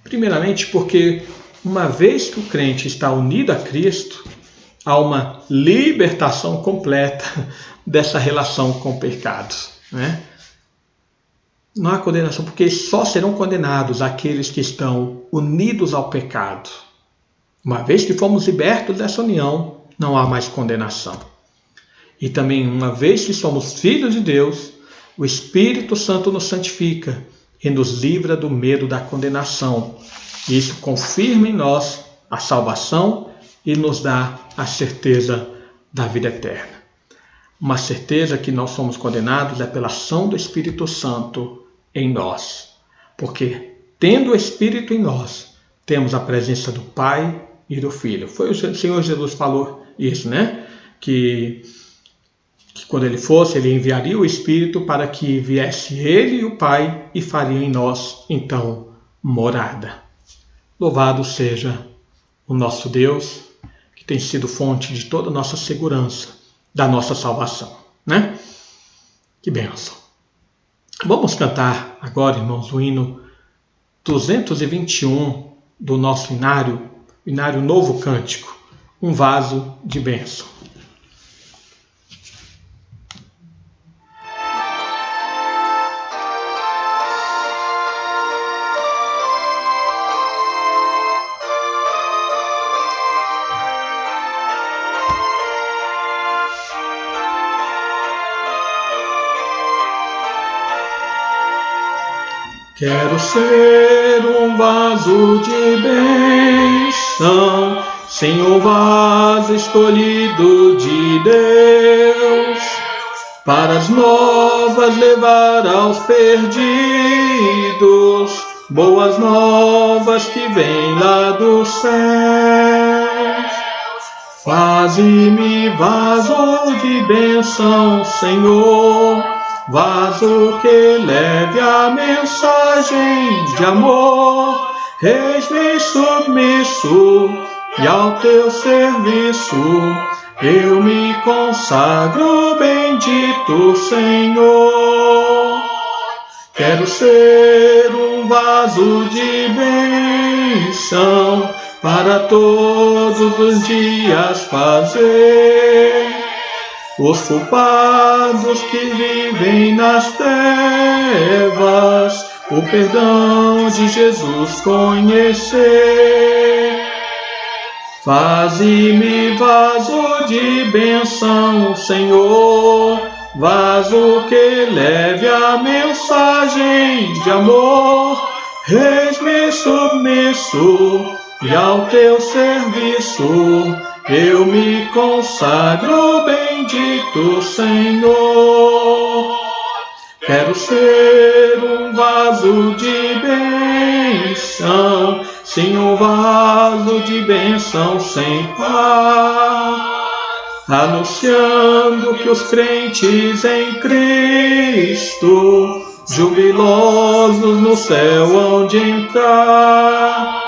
S1: Primeiramente porque uma vez que o crente está unido a Cristo, há uma libertação completa dessa relação com o pecado, né? Não há condenação, porque só serão condenados aqueles que estão unidos ao pecado. Uma vez que fomos libertos dessa união, não há mais condenação. E também, uma vez que somos filhos de Deus, o Espírito Santo nos santifica e nos livra do medo da condenação. E isso confirma em nós a salvação e nos dá a certeza da vida eterna. Uma certeza que nós somos condenados é pela ação do Espírito Santo em nós. Porque, tendo o Espírito em nós, temos a presença do Pai e do Filho. Foi o Senhor Jesus falou isso, né? Que quando ele fosse, ele enviaria o Espírito para que viesse ele e o Pai e faria em nós, então, morada. Louvado seja o nosso Deus, que tem sido fonte de toda a nossa segurança, da nossa salvação, né? Que bênção. Vamos cantar agora, irmãos, o hino 221 do nosso inário Novo Cântico, um vaso de bênção. Quero ser um vaso de bênção, sim, um vaso escolhido de Deus, para as novas levar aos perdidos, boas novas que vêm lá dos céus. Faze-me vaso de bênção, Senhor, vaso que leve a mensagem de amor. Eis-me submisso e ao teu serviço eu me consagro, bendito Senhor. Quero ser um vaso de bênção para todos os dias fazer os culpados que vivem nas trevas o perdão de Jesus conhecer. Faze-me vaso de bênção, Senhor, vaso que leve a mensagem de amor. Eis-me submisso e ao teu serviço eu me consagro, bendito Senhor. Quero ser um vaso de bênção, sim, um vaso de bênção sem par, anunciando que os crentes em Cristo, jubilosos no céu hão de entrar.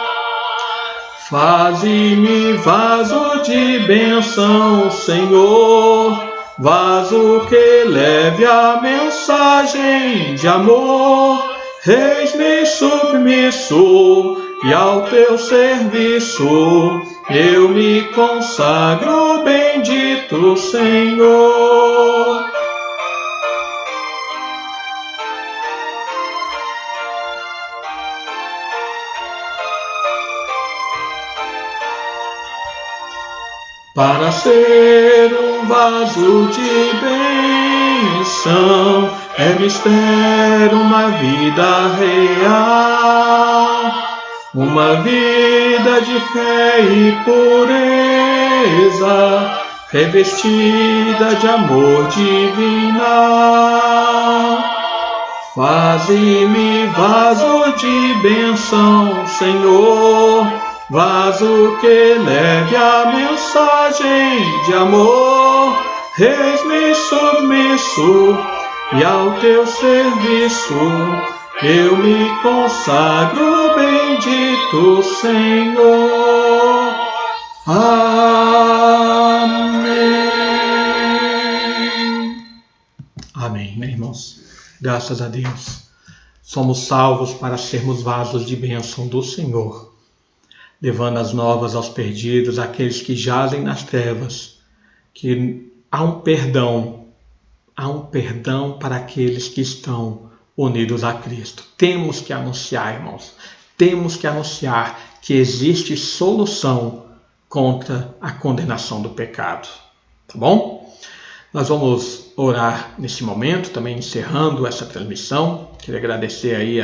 S1: Faze-me vaso de bênção, Senhor, vaso que leve a mensagem de amor. Eis-me submisso e ao teu serviço eu me consagro, bendito Senhor. Para ser um vaso de bênção é mistério, uma vida real, uma vida de fé e pureza, revestida de amor divinal. Faze-me vaso de bênção, Senhor, vaso que leve a mensagem de amor. Eis-me submisso e ao teu serviço eu me consagro, bendito Senhor. Amém. Amém, né, irmãos? Graças a Deus. Somos salvos para sermos vasos de bênção do Senhor, levando as novas aos perdidos, àqueles que jazem nas trevas, que há um perdão para aqueles que estão unidos a Cristo. Temos que anunciar, irmãos, temos que anunciar que existe solução contra a condenação do pecado, tá bom? Nós vamos orar nesse momento, também encerrando essa transmissão. Queria agradecer aí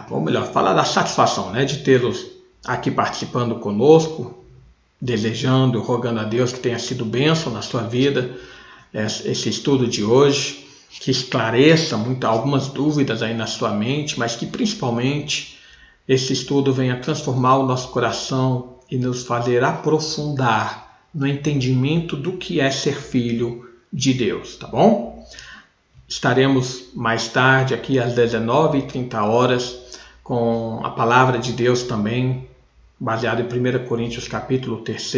S1: ou melhor, falar da satisfação, né, de tê-los aqui participando conosco, desejando, rogando a Deus que tenha sido bênção na sua vida esse estudo de hoje, que esclareça algumas dúvidas aí na sua mente, mas que principalmente esse estudo venha transformar o nosso coração e nos fazer aprofundar no entendimento do que é ser filho de Deus, tá bom? Estaremos mais tarde aqui às 19h30 com a palavra de Deus também, baseado em 1 Coríntios capítulo 3.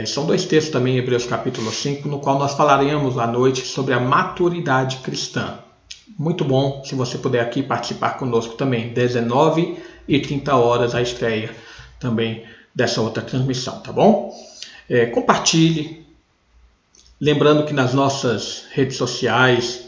S1: São dois textos também, Hebreus capítulo 5, no qual nós falaremos à noite sobre a maturidade cristã. Muito bom se você puder aqui participar conosco também, 19h30 a estreia também dessa outra transmissão, tá bom? Compartilhe, lembrando que nas nossas redes sociais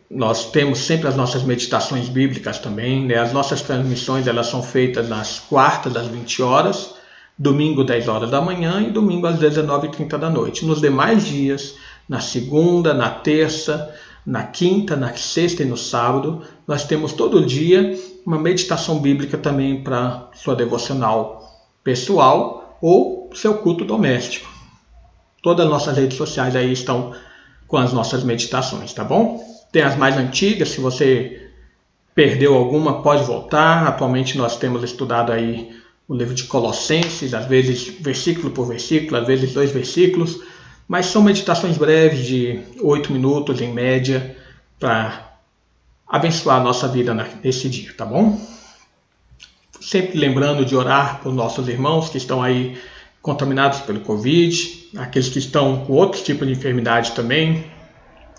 S1: nós temos sempre as nossas meditações bíblicas também, né? As nossas transmissões elas são feitas nas quartas às 20 horas, domingo 10 horas da manhã e domingo às 19h30 da noite. Nos demais dias, na segunda, na terça, na quinta, na sexta e no sábado, nós temos todo dia uma meditação bíblica também para sua devocional pessoal ou seu culto doméstico. Todas as nossas redes sociais aí estão com as nossas meditações, tá bom? Tem as mais antigas, se você perdeu alguma, pode voltar. Atualmente nós temos estudado aí o livro de Colossenses, às vezes versículo por versículo, às vezes 2 versículos, mas são meditações breves de 8 minutos em média para abençoar a nossa vida nesse dia, tá bom? Sempre lembrando de orar por nossos irmãos que estão aí contaminados pelo Covid, aqueles que estão com outros tipos de enfermidade também,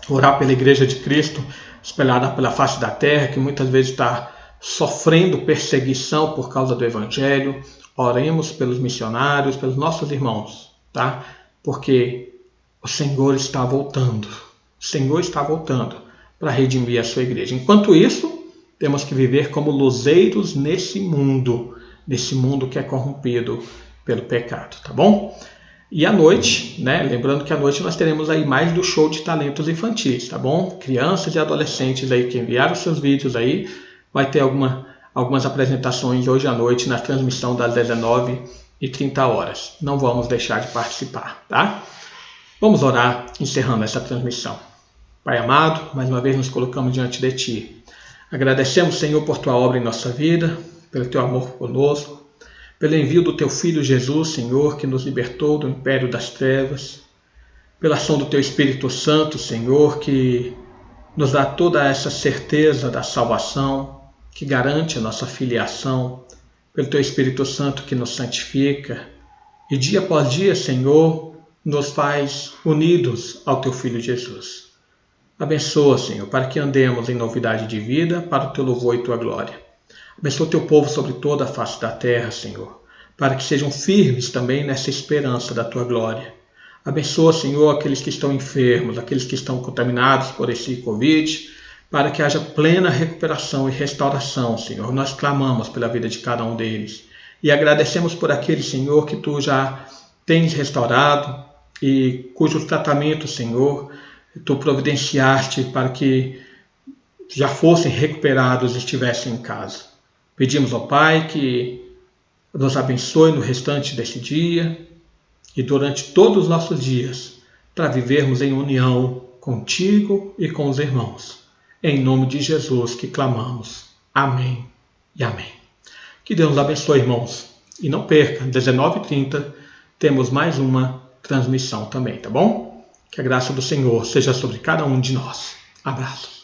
S1: orar pela Igreja de Cristo espalhada pela face da terra, que muitas vezes está sofrendo perseguição por causa do Evangelho. Oremos pelos missionários, pelos nossos irmãos, tá? Porque o Senhor está voltando. O Senhor está voltando para redimir a sua igreja. Enquanto isso, temos que viver como luzeiros nesse mundo que é corrompido pelo pecado, tá bom? E à noite, né? Lembrando que à noite nós teremos aí mais do show de talentos infantis, tá bom? Crianças e adolescentes aí que enviaram seus vídeos aí, vai ter algumas apresentações hoje à noite na transmissão das 19h30. Não vamos deixar de participar, tá? Vamos orar encerrando essa transmissão. Pai amado, mais uma vez nos colocamos diante de Ti. Agradecemos, Senhor, por Tua obra em nossa vida, pelo Teu amor conosco, pelo envio do Teu Filho Jesus, Senhor, que nos libertou do império das trevas, pela ação do Teu Espírito Santo, Senhor, que nos dá toda essa certeza da salvação, que garante a nossa filiação, pelo Teu Espírito Santo que nos santifica, e dia após dia, Senhor, nos faz unidos ao Teu Filho Jesus. Abençoa, Senhor, para que andemos em novidade de vida, para o Teu louvor e Tua glória. Abençoa o Teu povo sobre toda a face da terra, Senhor, para que sejam firmes também nessa esperança da Tua glória. Abençoa, Senhor, aqueles que estão enfermos, aqueles que estão contaminados por esse Covid, para que haja plena recuperação e restauração, Senhor. Nós clamamos pela vida de cada um deles e agradecemos por aqueles, Senhor, que Tu já tens restaurado e cujo tratamento, Senhor, Tu providenciaste para que já fossem recuperados e estivessem em casa. Pedimos ao Pai que nos abençoe no restante desse dia e durante todos os nossos dias, para vivermos em união contigo e com os irmãos. Em nome de Jesus que clamamos. Amém e amém. Que Deus nos abençoe, irmãos. E não perca, 19h30 temos mais uma transmissão também, tá bom? Que a graça do Senhor seja sobre cada um de nós. Abraços.